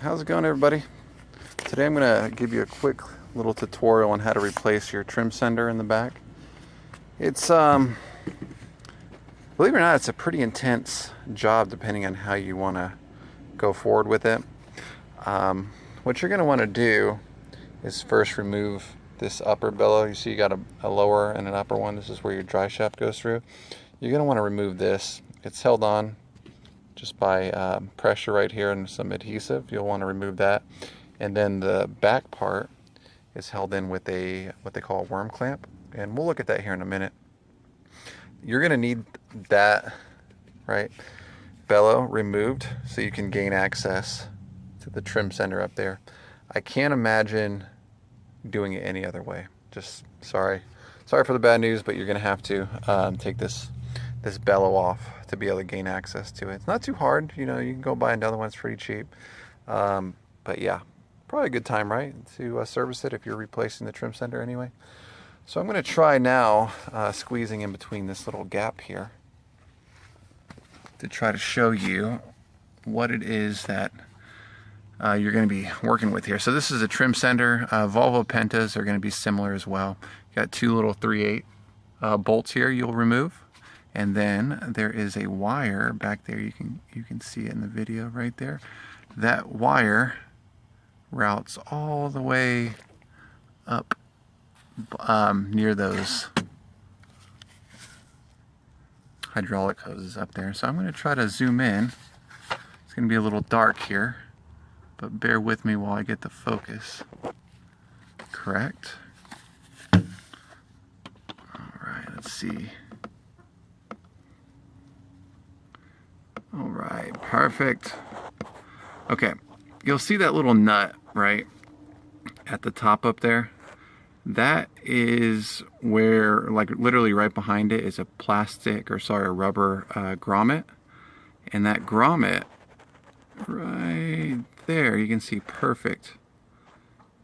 How's it going, everybody? Today I'm going to give you a quick little tutorial on how to replace your trim sender in the back. It's believe it or not, it's a pretty intense job depending on how you want to go forward with it. What you're going to want to do is first remove this upper bellow. You see you got a lower and an upper one. This is where your dry shaft goes through. You're going to want to remove this. It's held on just by pressure right here and some adhesive. You'll want to remove that. And then the back part is held in with what they call a worm clamp. And we'll look at that here in a minute. You're going to need that, right, bellow removed so you can gain access to the trim sender up there. I can't imagine doing it any other way. Just sorry for the bad news, but you're going to have to take this bellow off to be able to gain access to it. It's not too hard, you know, you can go buy another one, it's pretty cheap. But yeah, probably a good time, right, to service it if you're replacing the trim sender anyway. So I'm going to try now squeezing in between this little gap here to try to show you what it is that you're going to be working with here. So this is a trim sender. Volvo Pentas are going to be similar as well. You got two little 3/8 bolts here you'll remove. And then there is a wire back there. You can see it in the video right there. That wire routes all the way up near those hydraulic hoses up there. So I'm going to try to zoom in. It's going to be a little dark here, but bear with me while I get the focus correct. All right, let's see. All right, perfect. Okay, you'll see that little nut right at the top up there. That is where, like literally right behind it is a rubber grommet. And that grommet right there, you can see perfect.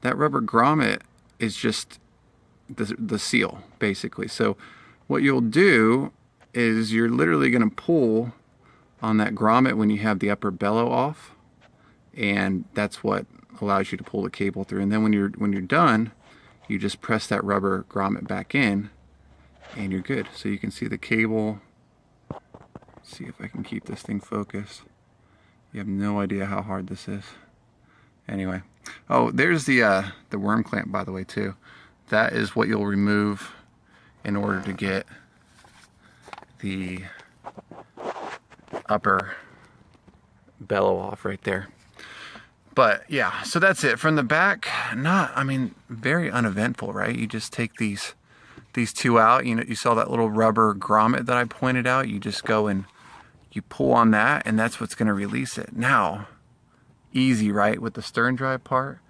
That rubber grommet is just the seal, basically. So what you'll do is you're literally gonna pull on that grommet when you have the upper bellow off, and that's what allows you to pull the cable through. And then when you're done, you just press that rubber grommet back in and you're good. So you can see the cable. Let's see if I can keep this thing focused. You have no idea how hard this is. Anyway, oh, there's the worm clamp, by the way, too. That is what you'll remove in order to get the upper bellow off right there. But yeah, so that's it. From the back, very uneventful, right? You just take these two out. You know, you saw that little rubber grommet that I pointed out. You just go and you pull on that, and that's what's going to release it. Now, easy, right, with the stern drive part.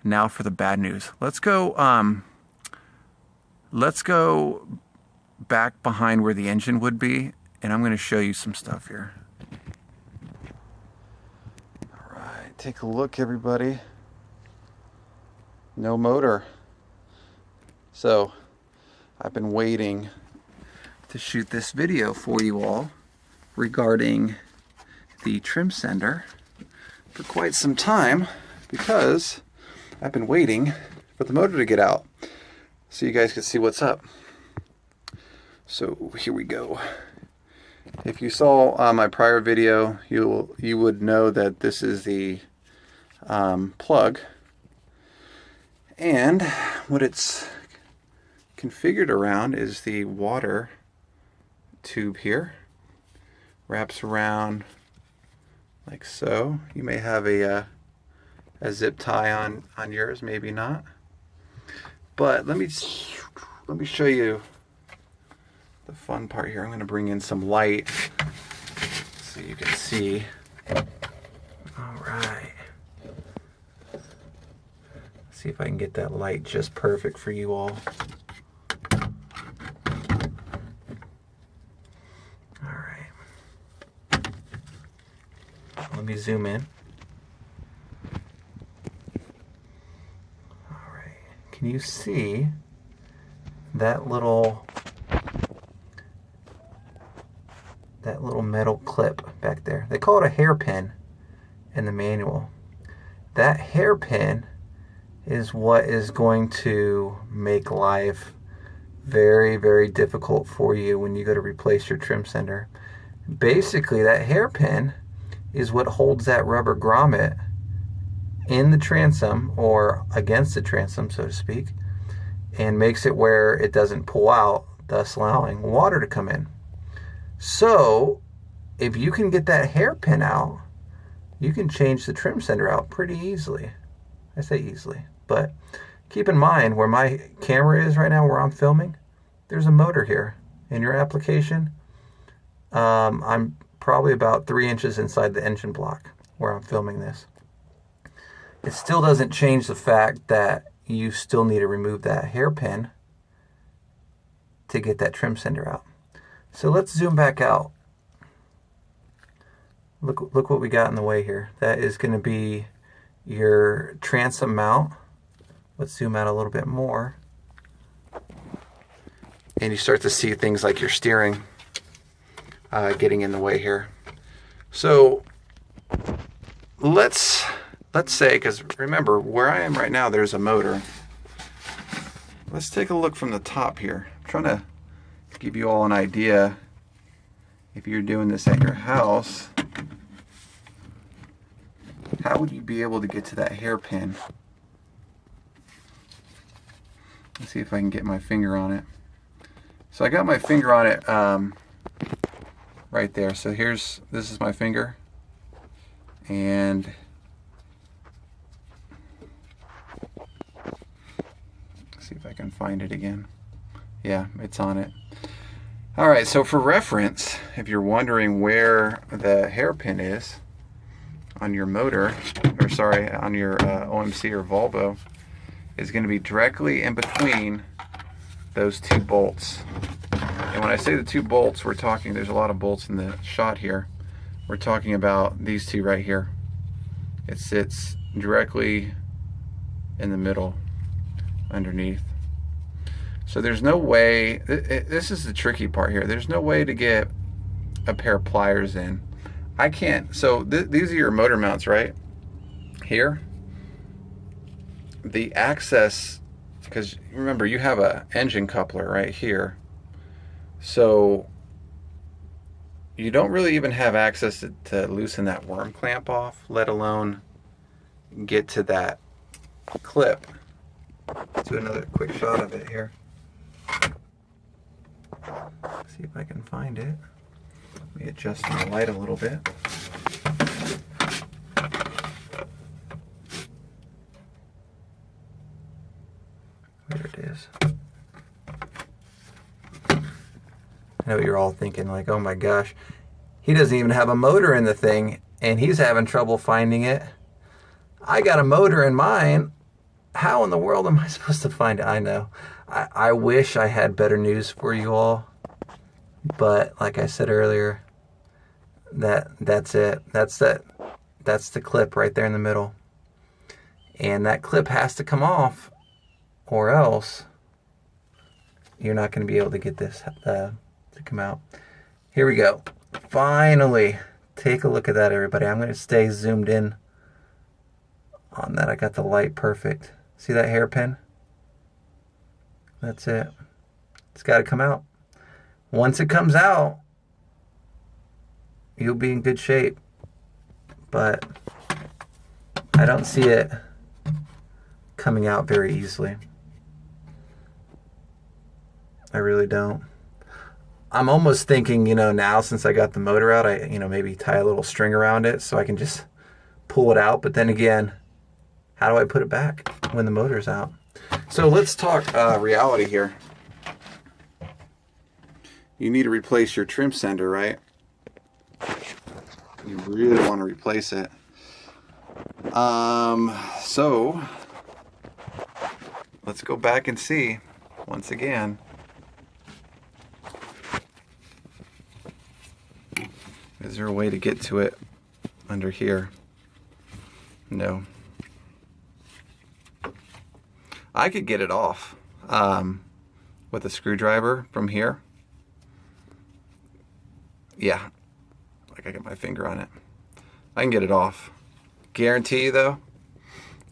Now for the bad news. Let's go back behind where the engine would be, and I'm going to show you some stuff here. Take a look, everybody. No motor. So I've been waiting to shoot this video for you all regarding the trim sender for quite some time, because I've been waiting for the motor to get out so you guys can see what's up. So here we go. If you saw my prior video, you would know that this is the plug, and what it's configured around is the water tube here. Wraps around like so. You may have a zip tie on yours, maybe not. But let me show you the fun part here. I'm going to bring in some light so you can see. All right. See if I can get that light just perfect for you all. All right. Let me zoom in. All right. Can you see that little metal clip back there? They call it a hairpin in the manual. that hairpin is what is going to make life very, very difficult for you when you go to replace your trim center. Basically, that hairpin is what holds that rubber grommet in the transom, or against the transom, so to speak, and makes it where it doesn't pull out, thus allowing water to come in. So, if you can get that hairpin out, you can change the trim center out pretty easily. I say easily, but keep in mind where my camera is right now, where I'm filming, there's a motor here. In your application, I'm probably about 3 inches inside the engine block where I'm filming this. It still doesn't change the fact that you still need to remove that hairpin to get that trim center out. So let's zoom back out. Look what we got in the way here. That is going to be your transom mount. Let's zoom out a little bit more. And you start to see things like your steering getting in the way here. So let's say, because remember, where I am right now, there's a motor. Let's take a look from the top here. I'm trying to give you all an idea, if you're doing this at your house, how would you be able to get to that hairpin? Let's see if I can get my finger on it. So I got my finger on it right there. So this is my finger, and let's see if I can find it again. Yeah, it's on it. Alright, so for reference, if you're wondering where the hairpin is on your motor, or sorry, on your OMC or Volvo, is going to be directly in between those two bolts. And when I say the two bolts, we're talking, there's a lot of bolts in the shot here. We're talking about these two right here. It sits directly in the middle underneath. So there's no way, this is the tricky part here, there's no way to get a pair of pliers in. I can't, so these are your motor mounts, right? Here. The access, because remember, you have a engine coupler right here. So you don't really even have access to loosen that worm clamp off, let alone get to that clip. Let's do another quick shot of it here. See if I can find it. Let me adjust my light a little bit. There it is. I know what you're all thinking, like, oh my gosh, he doesn't even have a motor in the thing and he's having trouble finding it. I got a motor in mine. How in the world am I supposed to find it? I know. I wish I had better news for you all, but like I said earlier, that's it. That's the clip right there in the middle, and that clip has to come off, or else you're not going to be able to get this to come out. Here we go. Finally, take a look at that, everybody. I'm going to stay zoomed in on that. I got the light perfect. See that hairpin? That's it. It's got to come out. Once it comes out, you'll be in good shape. But I don't see it coming out very easily. I really don't. I'm almost thinking, now since I got the motor out, I, maybe tie a little string around it so I can just pull it out. But then again, how do I put it back when the motor's out? So let's talk reality here. You need to replace your trim center, right? You really want to replace it. So let's go back and see once again. Is there a way to get to it under here? No. I could get it off with a screwdriver from here. Yeah, like I got my finger on it. I can get it off. Guarantee you though,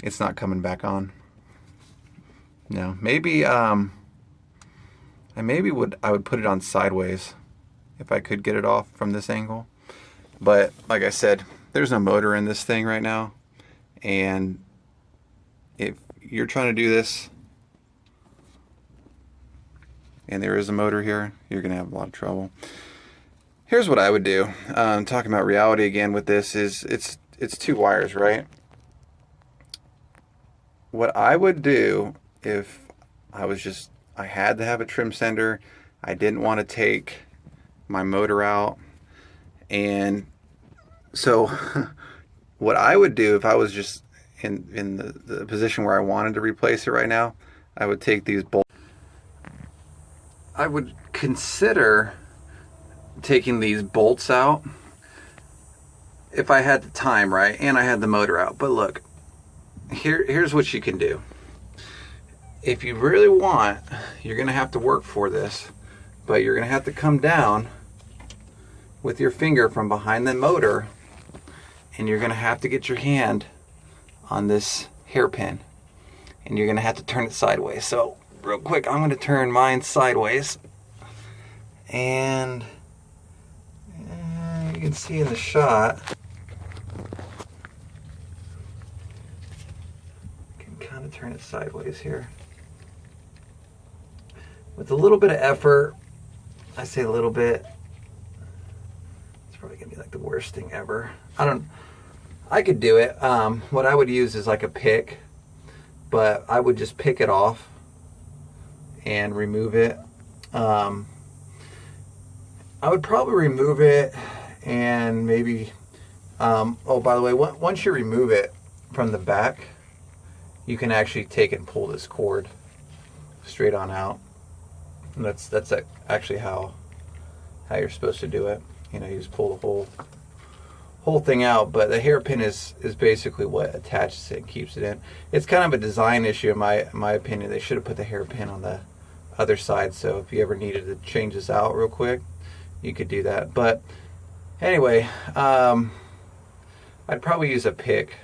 it's not coming back on. No, maybe I would put it on sideways if I could get it off from this angle. But like I said, there's no motor in this thing right now, and if you're trying to do this and there is a motor here, you're gonna have a lot of trouble. Here's what I would do. Talking about reality again with this is it's 2 wires, right? What I would do if I had to have a trim sender, I didn't want to take my motor out, and so what I would do if I was just in the position where I wanted to replace it right now, I would take these bolts. I would consider taking these bolts out if I had the time, right, and I had the motor out. But look, here's what you can do. If you really want, you're gonna have to work for this, but you're gonna have to come down with your finger from behind the motor, and you're gonna have to get your hand on this hairpin, and you're gonna have to turn it sideways. So real quick, I'm gonna turn mine sideways, and you can see in the shot, you can kind of turn it sideways here. With a little bit of effort, I say a little bit, it's probably gonna be like the worst thing ever. I could do it. What I would use is like a pick, but I would just pick it off and remove it. I would probably remove it and maybe, oh, by the way, once you remove it from the back, you can actually take and pull this cord straight on out. And that's actually how you're supposed to do it. You know, you just pull the whole thing out, but the hairpin is basically what attaches it and keeps it in. It's kind of a design issue in my opinion. They should have put the hairpin on the other side, so if you ever needed to change this out real quick, you could do that. But anyway, I'd probably use a pick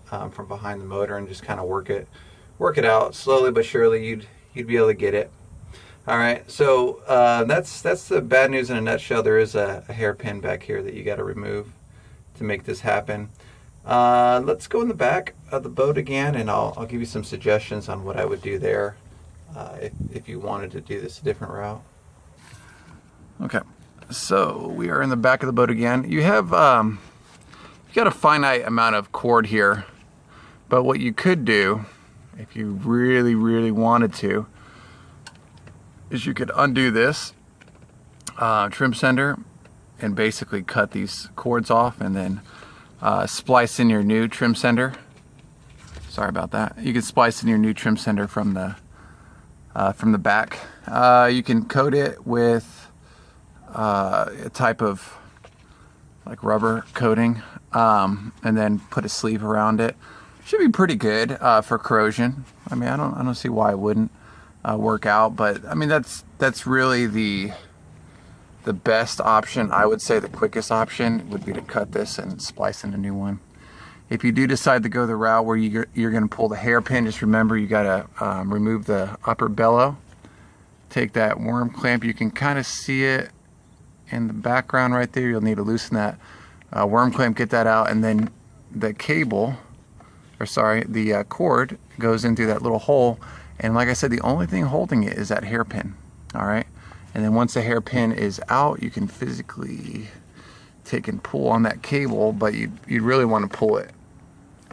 from behind the motor and just kind of work it out slowly but surely. You'd be able to get it. All right, so that's the bad news in a nutshell. There is a hairpin back here that you got to remove to make this happen. Let's go in the back of the boat again, and I'll give you some suggestions on what I would do there if you wanted to do this a different route. Okay, so we are in the back of the boat again. You have you got a finite amount of cord here, but what you could do if you really wanted to is you could undo this trim sender and basically cut these cords off, and then splice in your new trim sender. Sorry about that. You can splice in your new trim sender from the back. You can coat it with a type of like rubber coating, and then put a sleeve around it. Should be pretty good for corrosion. I mean, I don't see why it wouldn't work out, but I mean that's really the best option. I would say the quickest option would be to cut this and splice in a new one. If you do decide to go the route where you're going to pull the hairpin, just remember you got to remove the upper bellow. Take that worm clamp. You can kind of see it in the background right there. You'll need to loosen that worm clamp, get that out, and then the cable, or sorry, the cord goes in through that little hole. And like I said, the only thing holding it is that hairpin. All right. And then once the hairpin is out, you can physically take and pull on that cable, but you'd really want to pull it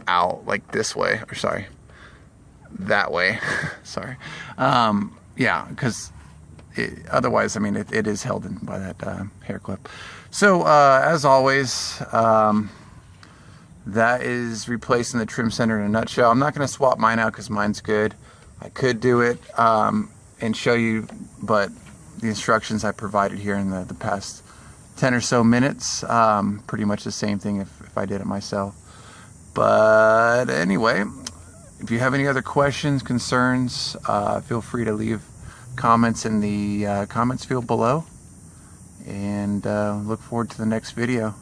out like this way, or sorry, that way. Sorry. Yeah, because otherwise, I mean, it is held in by that hair clip. So as always, that is replacing the trim center in a nutshell. I'm not going to swap mine out because mine's good. I could do it and show you, but the instructions I provided here in the past 10 or so minutes, pretty much the same thing if I did it myself. But anyway, if you have any other questions, concerns, feel free to leave comments in the comments field below, and look forward to the next video.